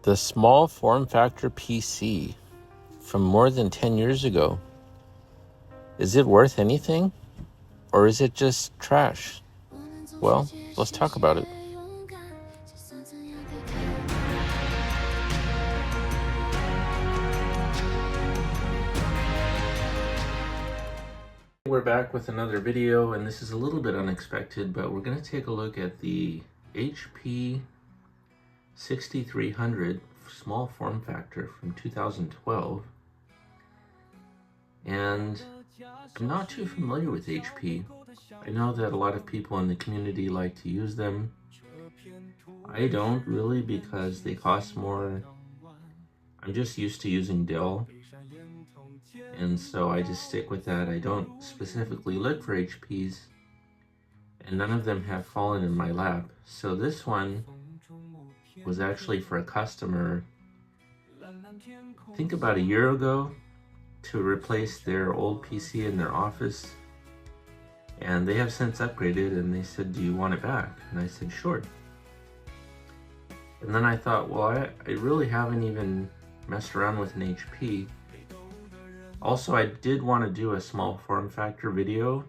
The small form factor PC from more than 10 years ago. Is it worth anything? Or is it just trash? Well, let's talk about it. We're back with another video, and this is a little bit unexpected, but we're going to take a look at the HP 6300 small form factor from 2012. And I'm not too familiar with HP. I know that a lot of people in the community like to use them. I don't really, because they cost more. I'm just used to using Dell, and so I just stick with that. I don't specifically look for HPs, and none of them have fallen in my lap. So this one was actually for a customer, I think about a year ago, to replace their old PC in their office. And they have since upgraded, and they said, do you want it back? And I said, sure. And then I thought, well, I really haven't even messed around with an HP. Also, I did want to do a small form factor video,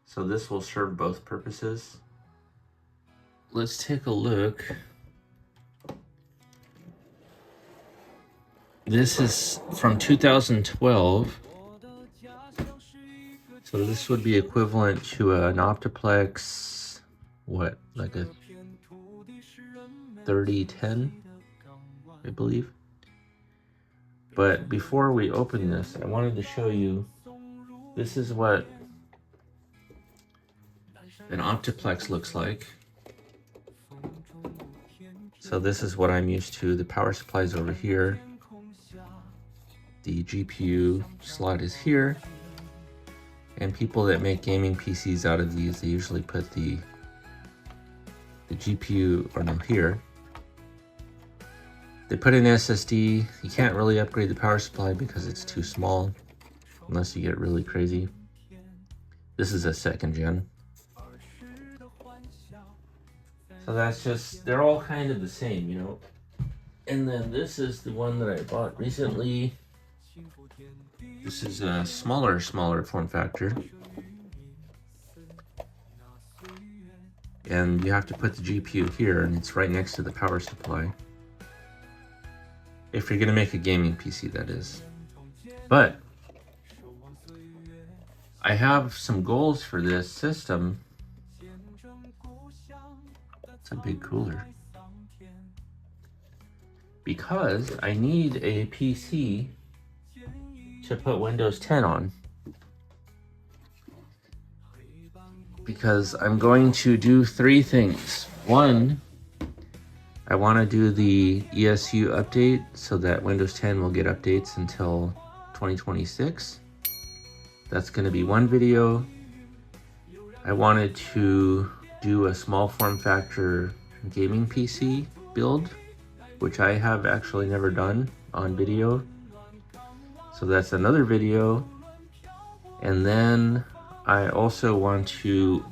so this will serve both purposes. Let's take a look. This is from 2012. So this would be equivalent to an Optiplex, what, like a 3010, I believe. But before we open this, I wanted to show you, this is what an Optiplex looks like. So this is what I'm used to. The power supply is over here. The GPU slot is here. And people that make gaming PCs out of these, they usually put the GPU, or no, here. They put in SSD. You can't really upgrade the power supply because it's too small, unless you get really crazy. This is a second gen. So that's just, they're all kind of the same, you know. And then this is the one that I bought recently. This is a smaller form factor. And you have to put the GPU here, and it's right next to the power supply. If you're gonna make a gaming PC, that is. But I have some goals for this system. It's a big cooler. Because I need a PC to put Windows 10 on. Because I'm going to do three things. One, I want to do the ESU update so that Windows 10 will get updates until 2026. That's going to be one video. I wanted to do a small form factor gaming PC build, which I have actually never done on video. So that's another video. And then I also want to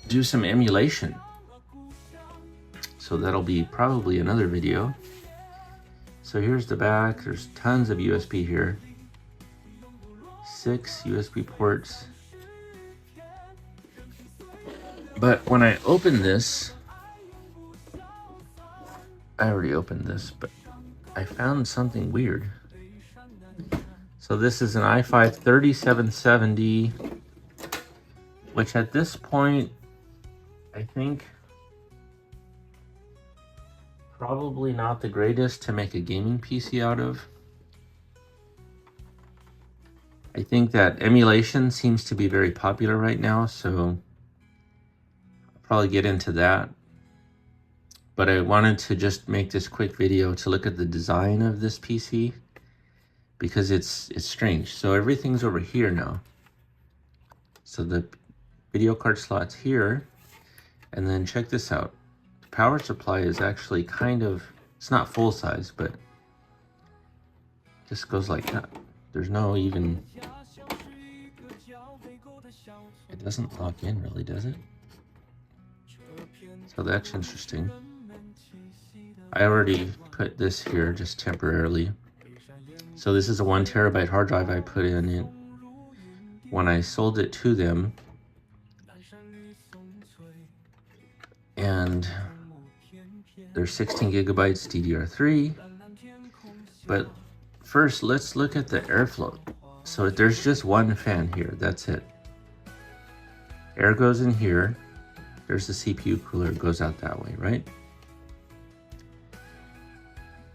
do some emulation. So that'll be probably another video. So here's the back. There's tons of USB here. 6 USB ports. But when I open this, I already opened this, but I found something weird. So this is an i5 3770, which at this point, I think probably not the greatest to make a gaming PC out of. I think that emulation seems to be very popular right now, so I'll probably get into that. But I wanted to just make this quick video to look at the design of this PC, because it's strange. So everything's over here now. So the video card slot's here, and then check this out. The power supply is actually kind of, it's not full size, but just goes like that. There's no even, it doesn't lock in really, does it? So that's interesting. I already put this here just temporarily. So this is a 1 terabyte hard drive I put in it when I sold it to them. And there's 16 gigabytes DDR3. But first, let's look at the airflow. So there's just one fan here, that's it. Air goes in here. There's the CPU cooler, it goes out that way, right?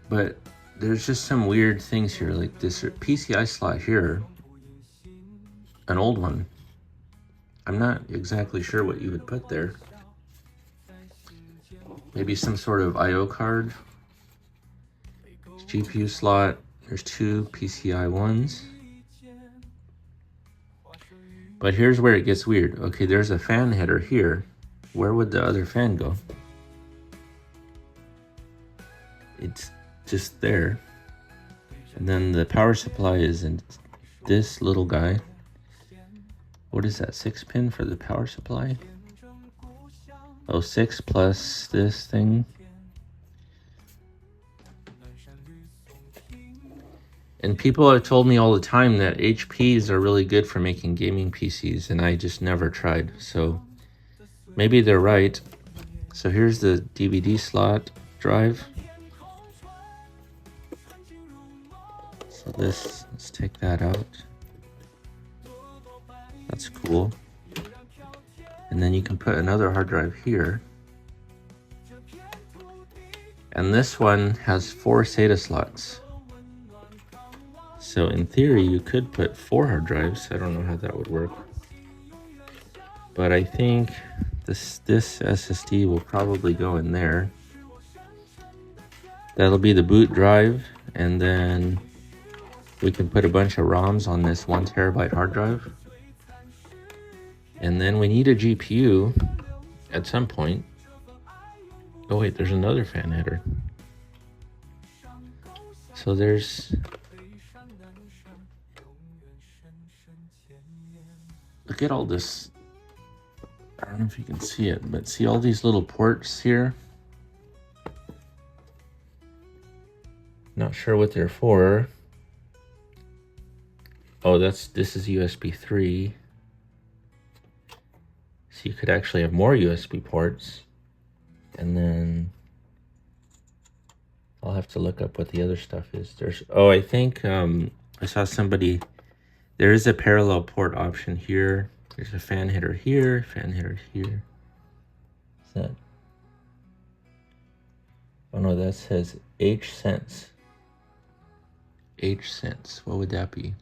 But there's just some weird things here, like this PCI slot here, an old one. I'm not exactly sure what you would put there. Maybe some sort of IO card. GPU slot, there's 2 PCI ones. But here's where it gets weird. Okay, there's a fan header here. Where would the other fan go? It's just there. And then the power supply is in this little guy. What is that, 6 pin for the power supply? Oh, 6 plus this thing. And people have told me all the time that HPs are really good for making gaming PCs, and I just never tried. So maybe they're right. So here's the DVD slot drive. So let's take that out. That's cool. And then you can put another hard drive here. And this one has 4 SATA slots. So in theory, you could put 4 hard drives. I don't know how that would work. But I think this SSD will probably go in there. That'll be the boot drive. And then we can put a bunch of ROMs on this 1 terabyte hard drive. And then we need a GPU at some point. Oh wait, there's another fan header. So there's... Look at all this. I don't know if you can see it, but see all these little ports here? Not sure what they're for. Oh, this is USB 3. So you could actually have more USB ports. And then I'll have to look up what the other stuff is. I think I saw somebody, there is a parallel port option here. There's a fan header here, fan header here. What's that? Oh no, that says H-Sense. H-Sense, what would that be?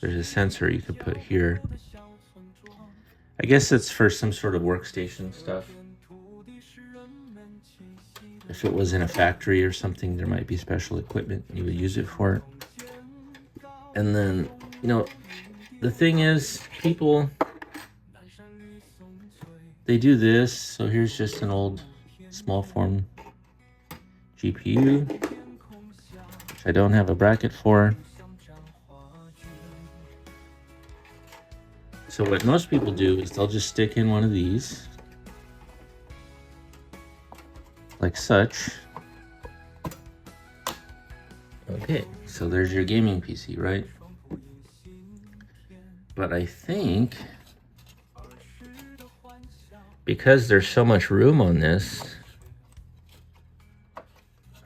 There's a sensor you could put here. I guess it's for some sort of workstation stuff. If it was in a factory or something, there might be special equipment you would use it for. And then, you know, the thing is, people, they do this. So here's just an old small form GPU, which I don't have a bracket for. So what most people do is they'll just stick in one of these, like such. Okay, so there's your gaming PC, right? But I think because there's so much room on this,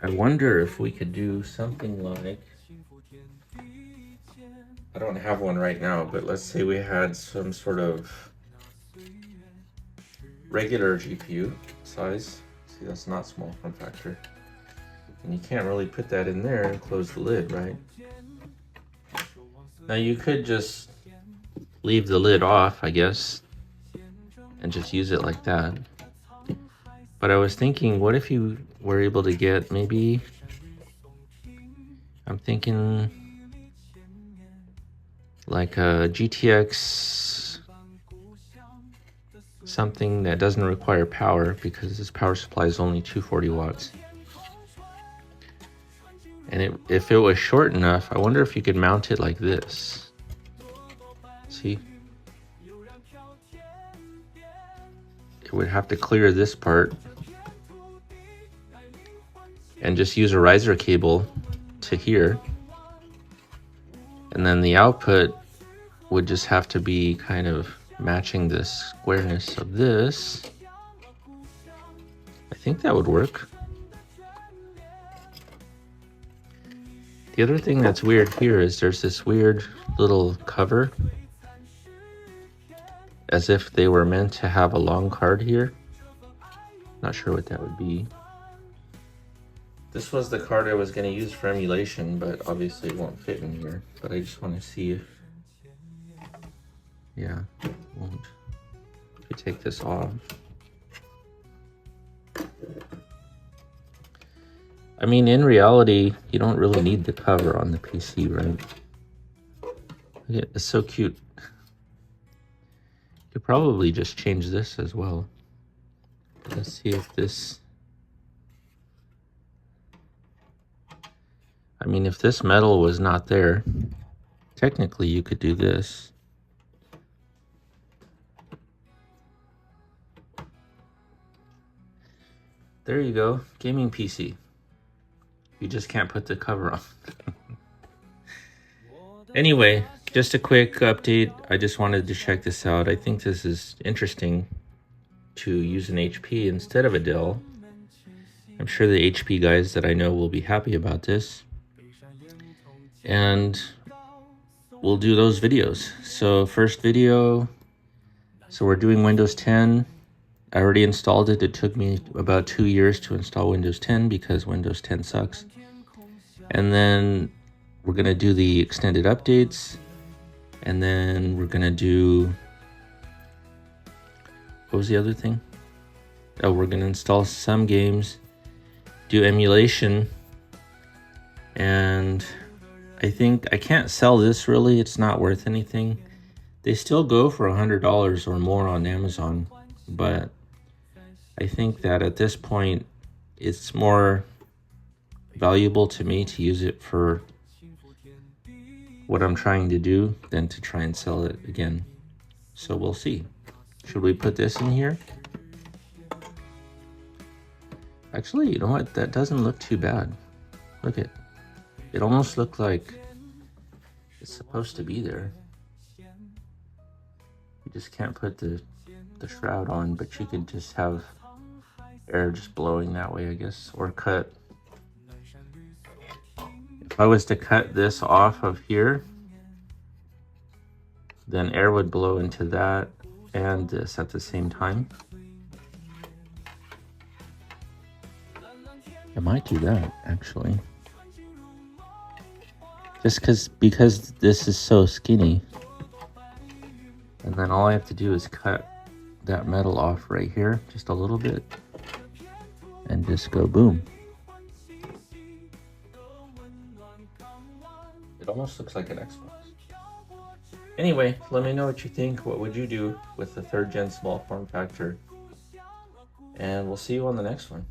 I wonder if we could do something like, I don't have one right now, but let's say we had some sort of regular GPU size. See, that's not small form factor. And you can't really put that in there and close the lid, right? Now you could just leave the lid off, I guess, and just use it like that. But I was thinking, what if you were able to get maybe, I'm thinking like a GTX, something that doesn't require power because this power supply is only 240 watts. And if it was short enough, I wonder if you could mount it like this. See? It would have to clear this part. and just use a riser cable to here. And then the output would just have to be kind of matching the squareness of this. I think that would work. The other thing that's weird here is there's this weird little cover, as if they were meant to have a long card here. Not sure what that would be. This was the card I was going to use for emulation, but obviously it won't fit in here. But I just want to see if, yeah, it won't. If we take this off. I mean, in reality, you don't really need the cover on the PC, right? It's so cute. You could probably just change this as well. Let's see if this... I mean, if this metal was not there, technically you could do this. There you go, gaming PC. You just can't put the cover on. Anyway, just a quick update. I just wanted to check this out. I think this is interesting to use an HP instead of a Dell. I'm sure the HP guys that I know will be happy about this. And we'll do those videos. So first video, so we're doing Windows 10. I already installed it. It took me about 2 years to install Windows 10 because Windows 10 sucks. And then we're going to do the extended updates. And then we're going to do... What was the other thing? Oh, we're going to install some games, do emulation. And I think I can't sell this really. It's not worth anything. They still go for $100 or more on Amazon. But I think that at this point, it's more valuable to me to use it for what I'm trying to do than to try and sell it again. So we'll see. Should we put this in here? Actually, you know what? That doesn't look too bad. Look at it. Almost looked like it's supposed to be there. You just can't put the shroud on, but you could just have air just blowing that way, I guess, or cut. If I was to cut this off of here, then air would blow into that and this at the same time. I might do that, actually. Just because this is so skinny. And then all I have to do is cut that metal off right here, just a little bit, and just go boom. It almost looks like an Xbox. Anyway, let me know what you think. What would you do with the 3rd gen small form factor? And we'll see you on the next one.